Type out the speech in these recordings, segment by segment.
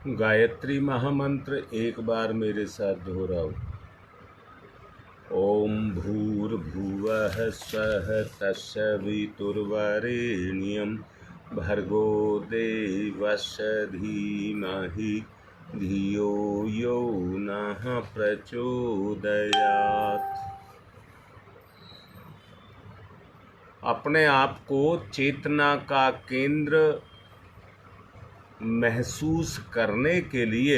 गायत्री महामंत्र एक बार मेरे साथ दोहराओ। ओम भूर्भुवः स्वः तत्सवितुर्वरेण्यं भर्गो देवस्य धीमहि धियो यो नः प्रचोदयात्। अपने आप को चेतना का केंद्र महसूस करने के लिए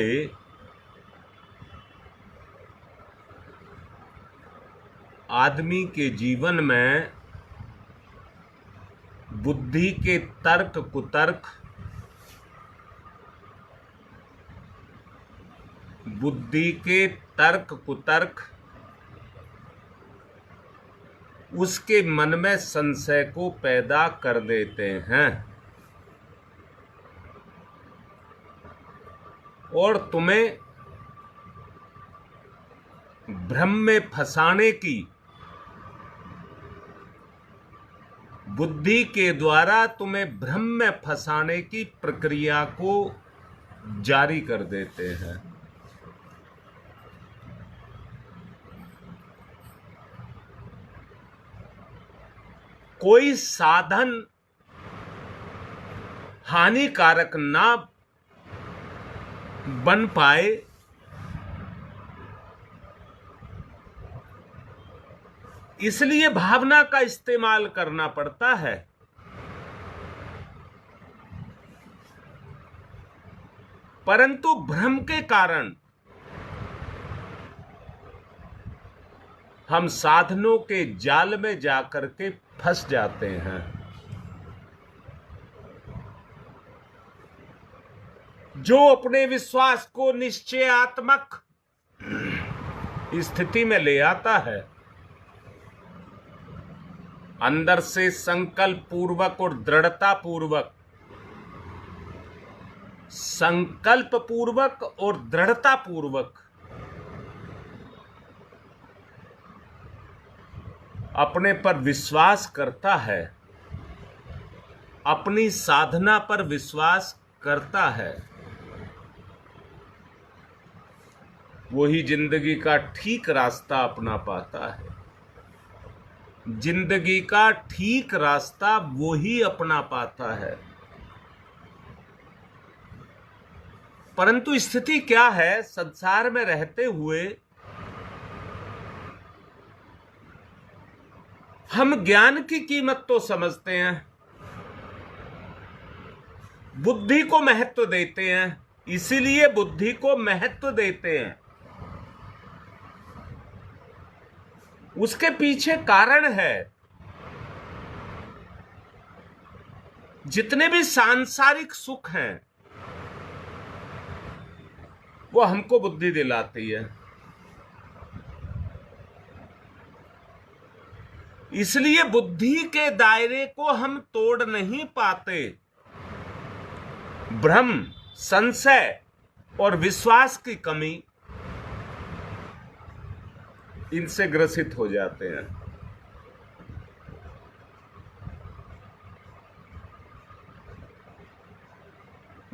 आदमी के जीवन में बुद्धि के तर्क कुतर्क, उसके मन में संशय को पैदा कर देते हैं और तुम्हें भ्रम में फंसाने की, बुद्धि के द्वारा तुम्हें भ्रम में फंसाने की प्रक्रिया को जारी कर देते हैं। कोई साधन हानिकारक ना बन पाए, इसलिए भावना का इस्तेमाल करना पड़ता है। परंतु भ्रम के कारण हम साधनों के जाल में जाकर के फंस जाते हैं। जो अपने विश्वास को निश्चयात्मक स्थिति में ले आता है, अंदर से संकल्प पूर्वक और दृढ़ता पूर्वक अपने पर विश्वास करता है, अपनी साधना पर विश्वास करता है, वही जिंदगी का ठीक रास्ता अपना पाता है। जिंदगी का ठीक रास्ता वही अपना पाता है। परंतु स्थिति क्या है, संसार में रहते हुए हम ज्ञान की कीमत तो समझते हैं, बुद्धि को महत्व देते हैं, इसीलिए बुद्धि को महत्व देते हैं। उसके पीछे कारण है, जितने भी सांसारिक सुख हैं वो हमको बुद्धि दिलाती है। इसलिए बुद्धि के दायरे को हम तोड़ नहीं पाते। भ्रम, संशय और विश्वास की कमी, इनसे ग्रसित हो जाते हैं।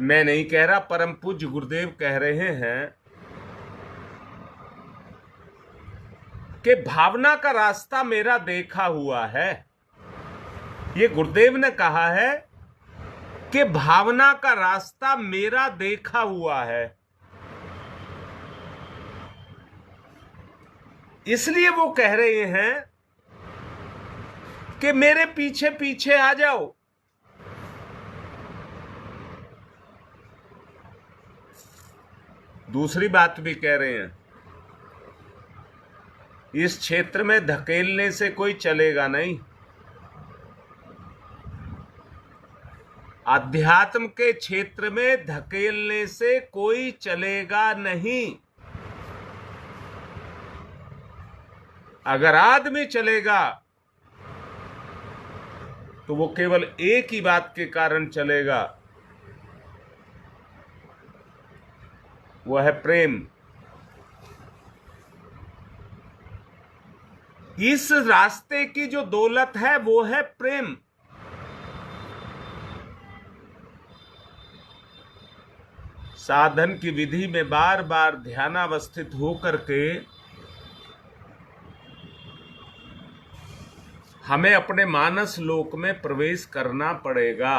मैं नहीं कह रहा, परम पूज्य गुरुदेव कह रहे हैं कि भावना का रास्ता मेरा देखा हुआ है। ये गुरुदेव ने कहा है कि भावना का रास्ता मेरा देखा हुआ है। इसलिए वो कह रहे हैं कि मेरे पीछे पीछे आ जाओ। दूसरी बात भी कह रहे हैं, इस क्षेत्र में धकेलने से कोई चलेगा नहीं। अध्यात्म के क्षेत्र में धकेलने से कोई चलेगा नहीं। अगर आदमी चलेगा तो वो केवल एक ही बात के कारण चलेगा, वो है प्रेम। इस रास्ते की जो दौलत है वो है प्रेम। साधन की विधि में बार बार ध्यानावस्थित होकर के हमें अपने मानस लोक में प्रवेश करना पड़ेगा।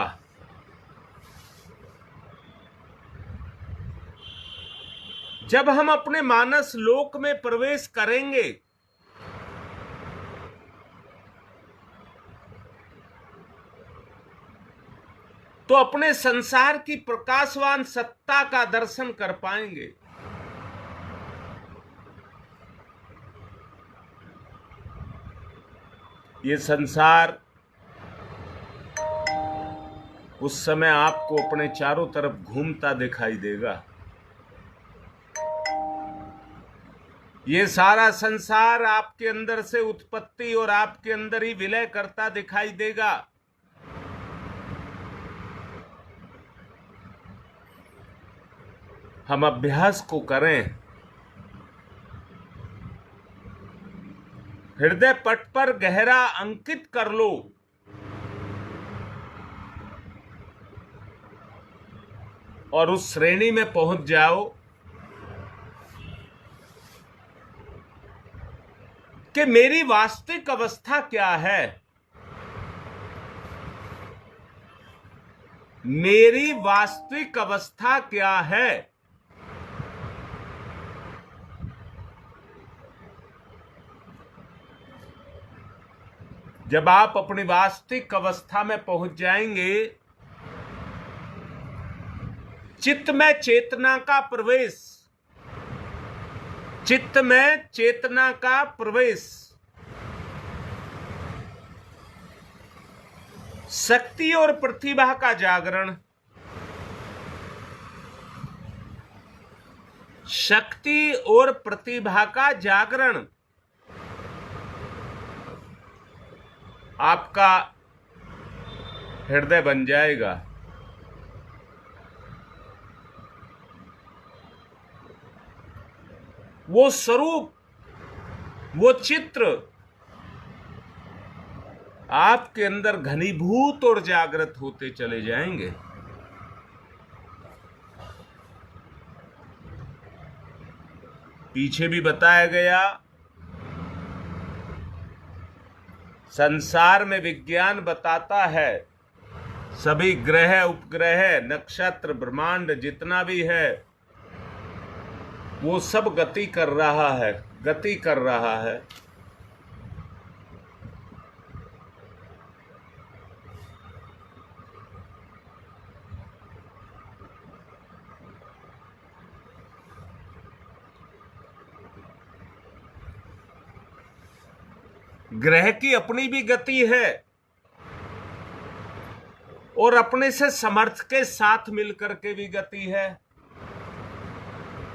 जब हम अपने मानस लोक में प्रवेश करेंगे तो अपने संसार की प्रकाशवान सत्ता का दर्शन कर पाएंगे। ये संसार उस समय आपको अपने चारों तरफ घूमता दिखाई देगा। ये सारा संसार आपके अंदर से उत्पत्ति और आपके अंदर ही विलय करता दिखाई देगा। हम अभ्यास को करें। हृदय पट पर गहरा अंकित कर लो और उस श्रेणी में पहुंच जाओ कि मेरी वास्तविक अवस्था क्या है। मेरी वास्तविक अवस्था क्या है। जब आप अपनी वास्तविक अवस्था में पहुंच जाएंगे, चित्त में चेतना का प्रवेश, चित्त में चेतना का प्रवेश, शक्ति और प्रतिभा का जागरण, शक्ति और प्रतिभा का जागरण आपका हृदय बन जाएगा। वो स्वरूप, वो चित्र आपके अंदर घनीभूत और जागृत होते चले जाएंगे। पीछे भी बताया गया, संसार में विज्ञान बताता है सभी ग्रह, उपग्रह, नक्षत्र, ब्रह्मांड जितना भी है वो सब गति कर रहा है, गति कर रहा है। ग्रह की अपनी भी गति है और अपने से समर्थ के साथ मिलकर के भी गति है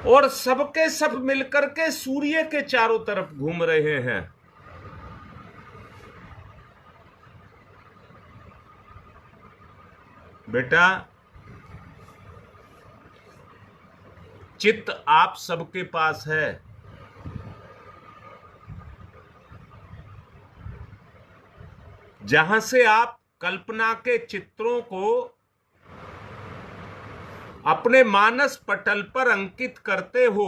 और सबके सब मिलकर के सूर्य के चारों तरफ घूम रहे हैं। बेटा, चित्त आप सबके पास है। जहां से आप कल्पना के चित्रों को अपने मानस पटल पर अंकित करते हो,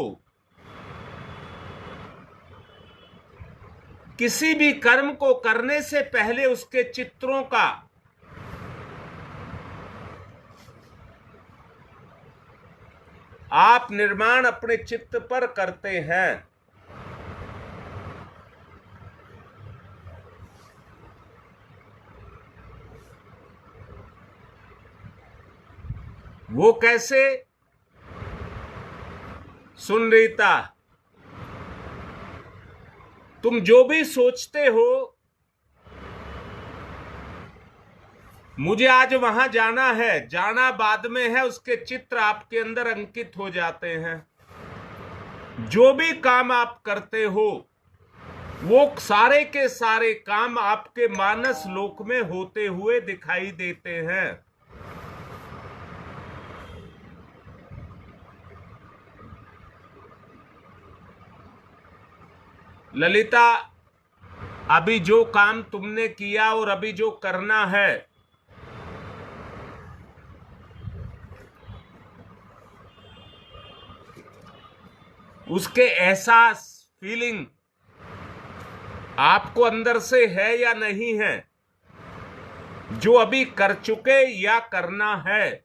किसी भी कर्म को करने से पहले उसके चित्रों का आप निर्माण अपने चित्त पर करते हैं। वो कैसे? सुन रीता, तुम जो भी सोचते हो मुझे आज वहां जाना है, जाना बाद में है, उसके चित्र आपके अंदर अंकित हो जाते हैं। जो भी काम आप करते हो वो सारे के सारे काम आपके मानस लोक में होते हुए दिखाई देते हैं। ललिता, अभी जो काम तुमने किया और अभी जो करना है उसके एहसास, फीलिंग आपको अंदर से है या नहीं है, जो अभी कर चुके या करना है।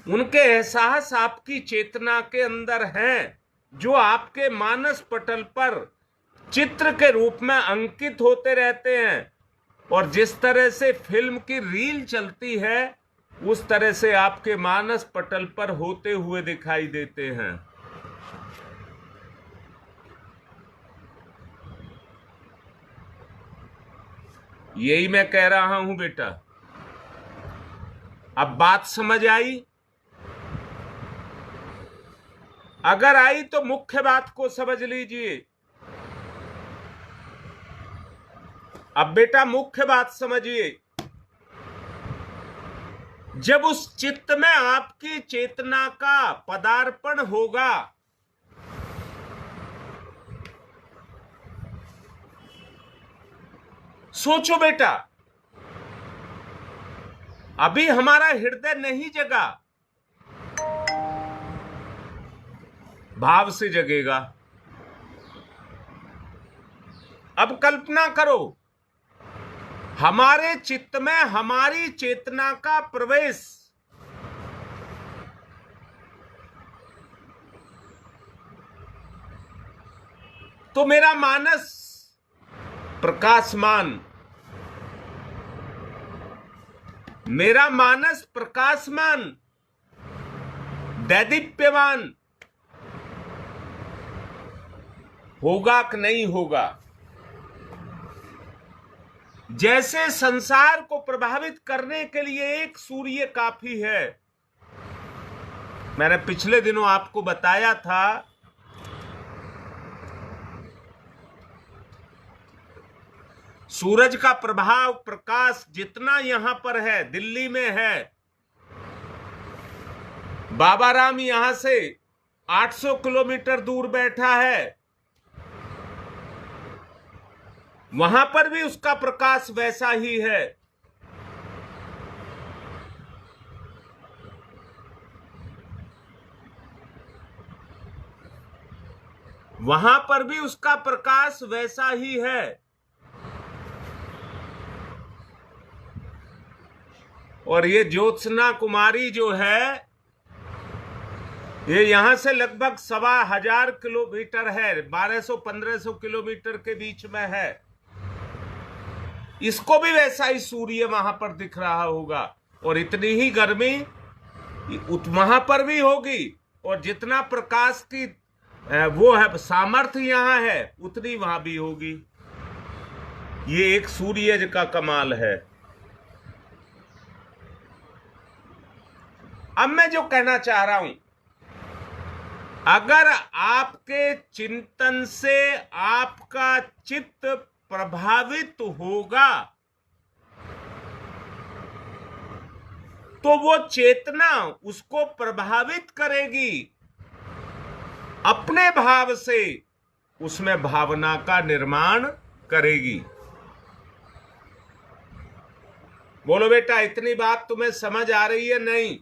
उनके एहसास आपकी चेतना के अंदर हैं, जो आपके मानस पटल पर चित्र के रूप में अंकित होते रहते हैं। और जिस तरह से फिल्म की रील चलती है, उस तरह से आपके मानस पटल पर होते हुए दिखाई देते हैं। यही मैं कह रहा हूं बेटा। अब बात समझ आई? अगर आई तो मुख्य बात को समझ लीजिए। अब बेटा मुख्य बात समझिए। जब उस चित्त में आपकी चेतना का पदार्पण होगा, सोचो बेटा, अभी हमारा हृदय नहीं जगा, भाव से जगेगा। अब कल्पना करो, हमारे चित्त में हमारी चेतना का प्रवेश, तो मेरा मानस प्रकाशमान, मेरा मानस प्रकाशमान, दैदीप्यमान होगा कि नहीं होगा? जैसे संसार को प्रभावित करने के लिए एक सूर्य काफी है। मैंने पिछले दिनों आपको बताया था, सूरज का प्रभाव, प्रकाश जितना यहां पर है, दिल्ली में है, बाबा राम यहां से 800 किलोमीटर दूर बैठा है, वहां पर भी उसका प्रकाश वैसा ही है। वहां पर भी उसका प्रकाश वैसा ही है। और ये ज्योत्सना कुमारी जो है, ये यहां से लगभग 1,500 किलोमीटर है, 1200-1500 किलोमीटर के बीच में है। इसको भी वैसा ही सूर्य वहां पर दिख रहा होगा, और इतनी ही गर्मी वहां पर भी होगी, और जितना प्रकाश की वो है सामर्थ्य यहां है, उतनी वहां भी होगी। ये एक सूर्य का कमाल है। अब मैं जो कहना चाह रहा हूं, अगर आपके चिंतन से आपका चित्त प्रभावित होगा, तो वो चेतना उसको प्रभावित करेगी, अपने भाव से उसमें भावना का निर्माण करेगी। बोलो बेटा, इतनी बात तुम्हें समझ आ रही है? नहीं?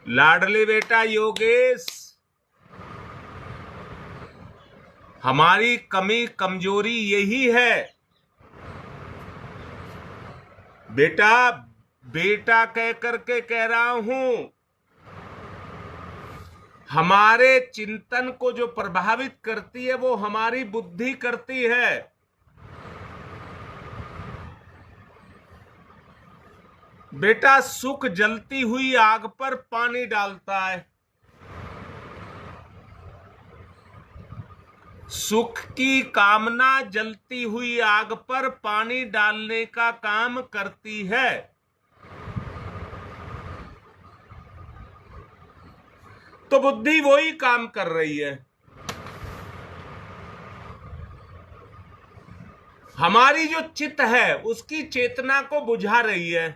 लाडले बेटा योगेश, हमारी कमी कमजोरी यही है बेटा। बेटा कह करके कह रहा हूं, हमारे चिंतन को जो प्रभावित करती है वो हमारी बुद्धि करती है। बेटा, सुख जलती हुई आग पर पानी डालता है। सुख की कामना जलती हुई आग पर पानी डालने का काम करती है। तो बुद्धि वही काम कर रही है। हमारी जो चित्त है उसकी चेतना को बुझा रही है।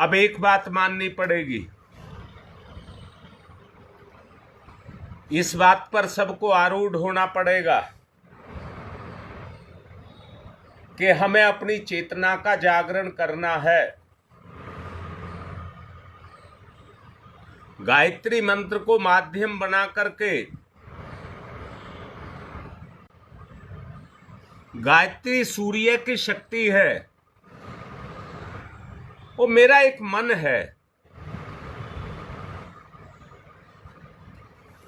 अब एक बात माननी पड़ेगी, इस बात पर सबको आरूढ़ होना पड़ेगा कि हमें अपनी चेतना का जागरण करना है। गायत्री मंत्र को माध्यम बना करके गायत्री सूर्य की शक्ति है, वो मेरा एक मन है।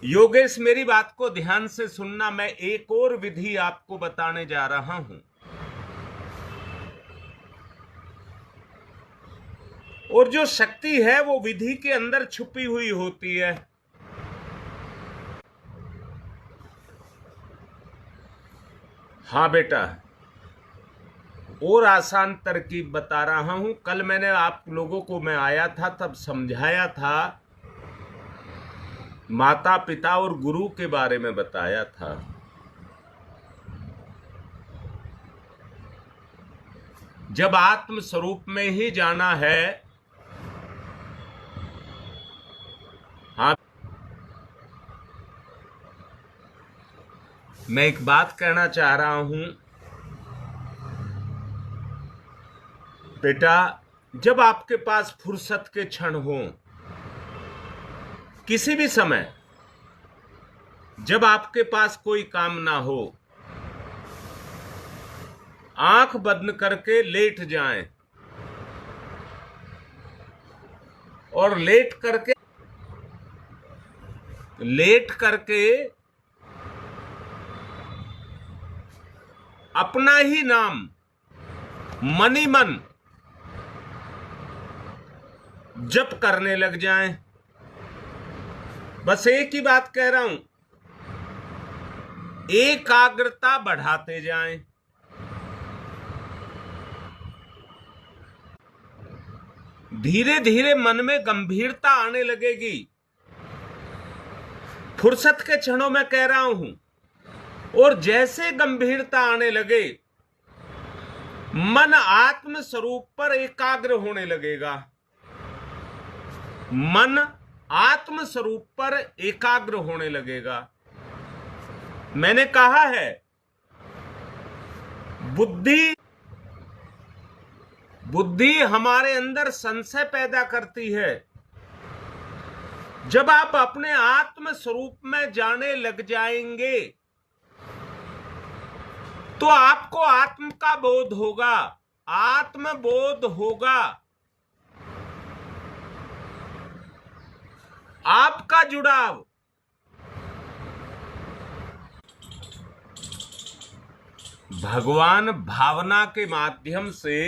योगेश, मेरी बात को ध्यान से सुनना, मैं एक और विधि आपको बताने जा रहा हूं। और जो शक्ति है वो विधि के अंदर छुपी हुई होती है। हाँ बेटा, और आसान तरकीब बता रहा हूं। कल मैंने आप लोगों को, मैं आया था तब समझाया था, माता पिता और गुरु के बारे में बताया था। जब आत्म स्वरूप में ही जाना है, हाँ, मैं एक बात कहना चाह रहा हूं बेटा, जब आपके पास फुर्सत के क्षण हो, किसी भी समय, जब आपके पास कोई काम ना हो, आंख बंद करके लेट जाएं और लेट करके अपना ही नाम मन ही मन जप करने लग जाएं। बस एक ही बात कह रहा हूं, एकाग्रता बढ़ाते जाएं। धीरे धीरे मन में गंभीरता आने लगेगी। फुर्सत के क्षणों में कह रहा हूं, और जैसे गंभीरता आने लगे, मन आत्म स्वरूप पर एकाग्र होने लगेगा। मन आत्म स्वरूप पर एकाग्र होने लगेगा। मैंने कहा है, बुद्धि हमारे अंदर संशय पैदा करती है। जब आप अपने आत्म स्वरूप में जाने लग जाएंगे तो आपको आत्म का बोध होगा, आत्मबोध होगा। आपका जुड़ाव भगवान भावना के माध्यम से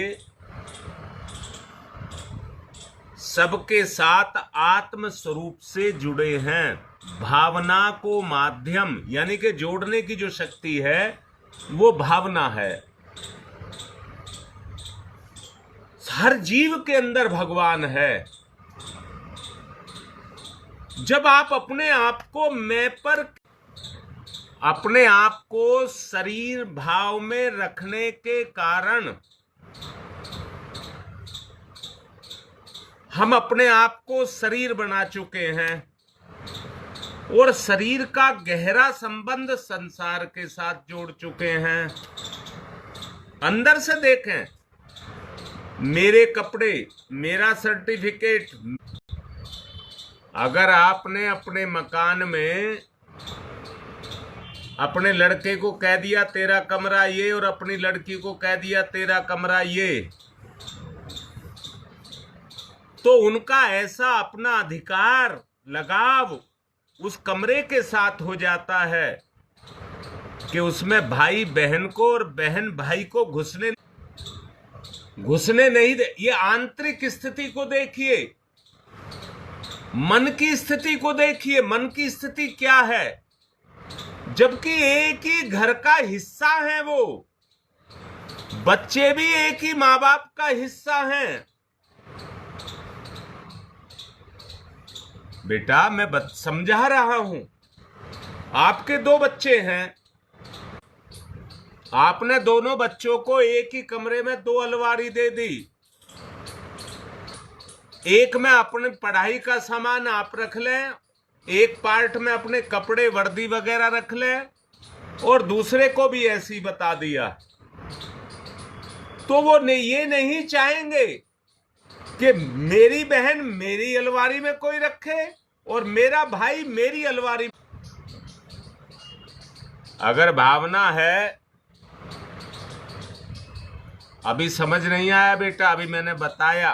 सबके साथ आत्म स्वरूप से जुड़े हैं। भावना को माध्यम यानी कि जोड़ने की जो शक्ति है वो भावना है। हर जीव के अंदर भगवान है। जब आप अपने आप को मैं पर, अपने आप को शरीर भाव में रखने के कारण हम अपने आप को शरीर बना चुके हैं और शरीर का गहरा संबंध संसार के साथ जोड़ चुके हैं। अंदर से देखें, मेरे कपड़े, मेरा सर्टिफिकेट। अगर आपने अपने मकान में अपने लड़के को कह दिया तेरा कमरा ये, और अपनी लड़की को कह दिया तेरा कमरा ये, तो उनका ऐसा अपना अधिकार, लगाव उस कमरे के साथ हो जाता है कि उसमें भाई बहन को और बहन भाई को घुसने नहीं दे। ये आंतरिक स्थिति को देखिए, मन की स्थिति को देखिए। मन की स्थिति क्या है? जबकि एक ही घर का हिस्सा है, वो बच्चे भी एक ही माँ बाप का हिस्सा हैं। बेटा, मैं समझा रहा हूं। आपके 2 बच्चे हैं, आपने दोनों बच्चों को एक ही कमरे में 2 अलमारी दे दी। एक में अपने पढ़ाई का सामान आप रख लें एक पार्ट में अपने कपड़े वर्दी वगैरह रख ले और दूसरे को भी ऐसी बता दिया, तो वो ये नहीं चाहेंगे कि मेरी बहन मेरी अलमारी में कोई रखे और मेरा भाई मेरी अलमारी। अगर भावना है, अभी समझ नहीं आया बेटा, अभी मैंने बताया,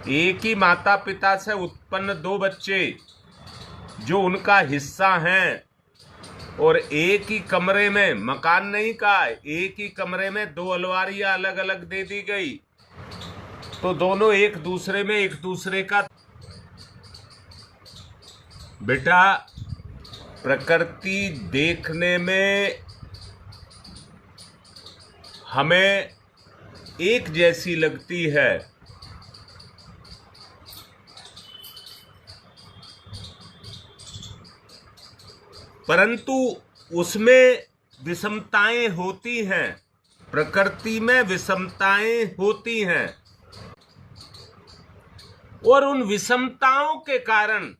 एक ही माता पिता से उत्पन्न दो बच्चे जो उनका हिस्सा हैं और एक ही कमरे में, मकान नहीं कहा, एक ही कमरे में दो अलमारियां अलग अलग दे दी गई, तो दोनों एक दूसरे में एक दूसरे का। बेटा प्रकृति देखने में हमें एक जैसी लगती है, परंतु उसमें विषमताएं होती हैं। प्रकृति में विषमताएं होती हैं और उन विषमताओं के कारण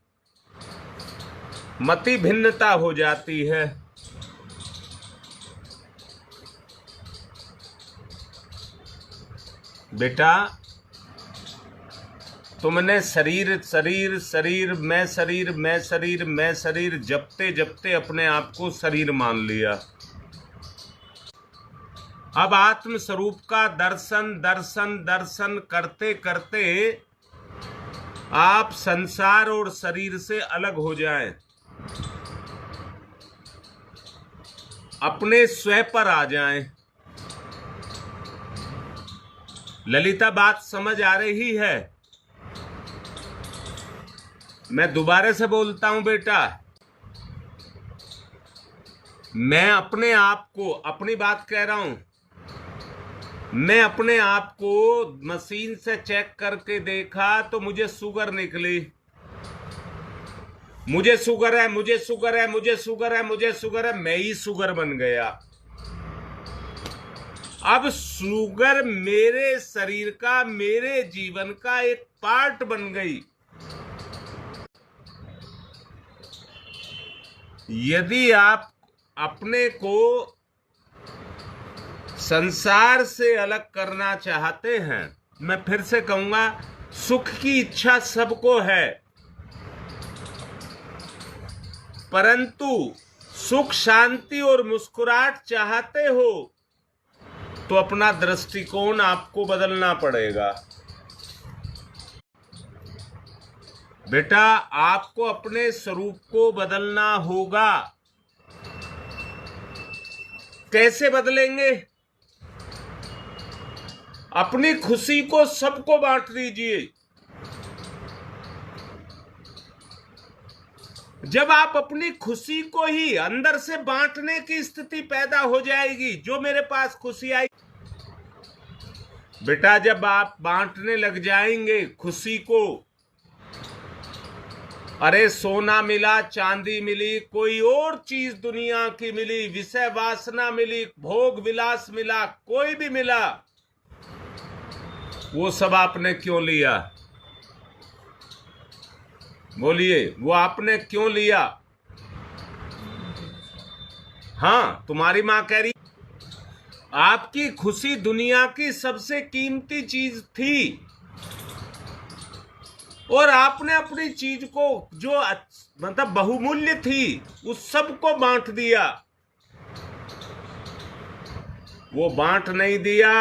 मति भिन्नता हो जाती है। बेटा तुमने शरीर शरीर शरीर मैं शरीर मैं शरीर मैं शरीर जपते जपते अपने आप को शरीर मान लिया। अब आत्म स्वरूप का दर्शन दर्शन दर्शन करते करते आप संसार और शरीर से अलग हो जाएं, अपने स्वयं पर आ जाएं। ललिता बात समझ आ रही है? मैं दोबारा से बोलता हूं बेटा, मैं अपने आप को, अपनी बात कह रहा हूं, मैं अपने आप को मशीन से चेक करके देखा तो मुझे शुगर निकली। मुझे शुगर है, मुझे शुगर है, मुझे शुगर है, मुझे शुगर है, मैं ही शुगर बन गया। अब शुगर मेरे शरीर का, मेरे जीवन का एक पार्ट बन गई। यदि आप अपने को संसार से अलग करना चाहते हैं, मैं फिर से कहूंगा, सुख की इच्छा सबको है, परंतु सुख शांति और मुस्कुराहट चाहते हो तो अपना दृष्टिकोण आपको बदलना पड़ेगा। बेटा आपको अपने स्वरूप को बदलना होगा। कैसे बदलेंगे? अपनी खुशी को सबको बांट दीजिए। जब आप अपनी खुशी को ही अंदर से बांटने की स्थिति पैदा हो जाएगी, जो मेरे पास खुशी आई, बेटा जब आप बांटने लग जाएंगे खुशी को, अरे सोना मिला, चांदी मिली, कोई और चीज दुनिया की मिली, विषय वासना मिली, भोग विलास मिला, कोई भी मिला, वो सब आपने क्यों लिया? बोलिए, वो आपने क्यों लिया? हाँ, तुम्हारी मां कह रही आपकी खुशी दुनिया की सबसे कीमती चीज थी और आपने अपनी चीज को जो मतलब बहुमूल्य थी उस सब को बांट दिया। वो बांट नहीं दिया,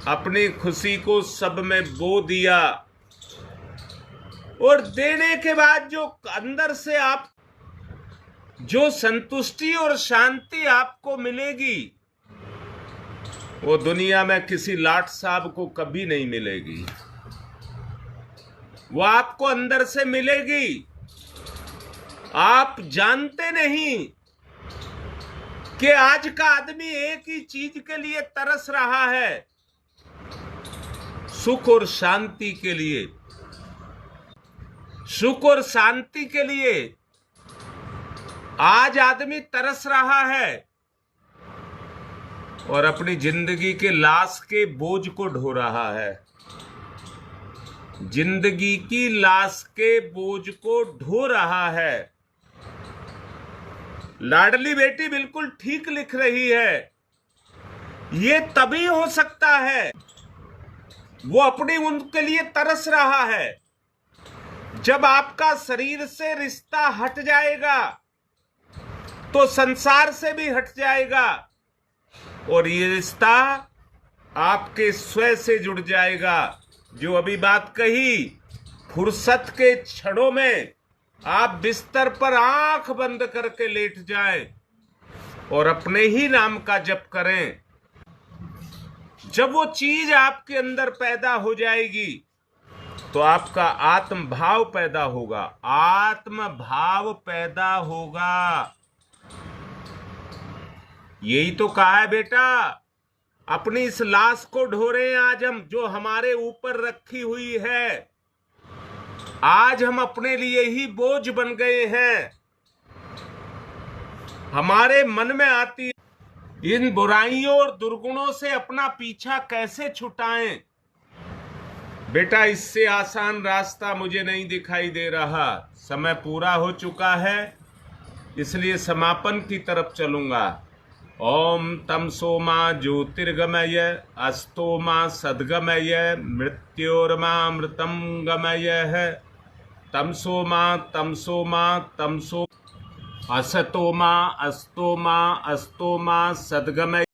अपनी खुशी को सब में बो दिया और देने के बाद जो अंदर से आप जो संतुष्टि और शांति आपको मिलेगी वो दुनिया में किसी लाट साहब को कभी नहीं मिलेगी। वो आपको अंदर से मिलेगी। आप जानते नहीं कि आज का आदमी एक ही चीज के लिए तरस रहा है, सुख और शांति के लिए। सुख और शांति के लिए आज आदमी तरस रहा है और अपनी जिंदगी के लाश के बोझ को ढो रहा है। जिंदगी की लाश के बोझ को ढो रहा है। लाडली बेटी बिल्कुल ठीक लिख रही है। ये तभी हो सकता है, वो अपनी उनके लिए तरस रहा है, जब आपका शरीर से रिश्ता हट जाएगा तो संसार से भी हट जाएगा और ये रिश्ता आपके स्वयं से जुड़ जाएगा। जो अभी बात कही, फुर्सत के क्षणों में आप बिस्तर पर आंख बंद करके लेट जाएं और अपने ही नाम का जप करें। जब वो चीज आपके अंदर पैदा हो जाएगी तो आपका आत्म भाव पैदा होगा, आत्म भाव पैदा होगा। यही तो कहा है बेटा, अपनी इस लाश को ढो रहे हैं आज हम, जो हमारे ऊपर रखी हुई है। आज हम अपने लिए ही बोझ बन गए हैं। हमारे मन में आती इन बुराइयों और दुर्गुणों से अपना पीछा कैसे छुटाएं। बेटा, इससे आसान रास्ता मुझे नहीं दिखाई दे रहा। समय पूरा हो चुका है, इसलिए समापन की तरफ चलूंगा। ओम तमसो मा ज्योतिर्गमय अस्तो मा सद्गमय मृत्योर्मामृतं गमय तमसो मा तमसो असतो मा अस्तो मा सद्गमय।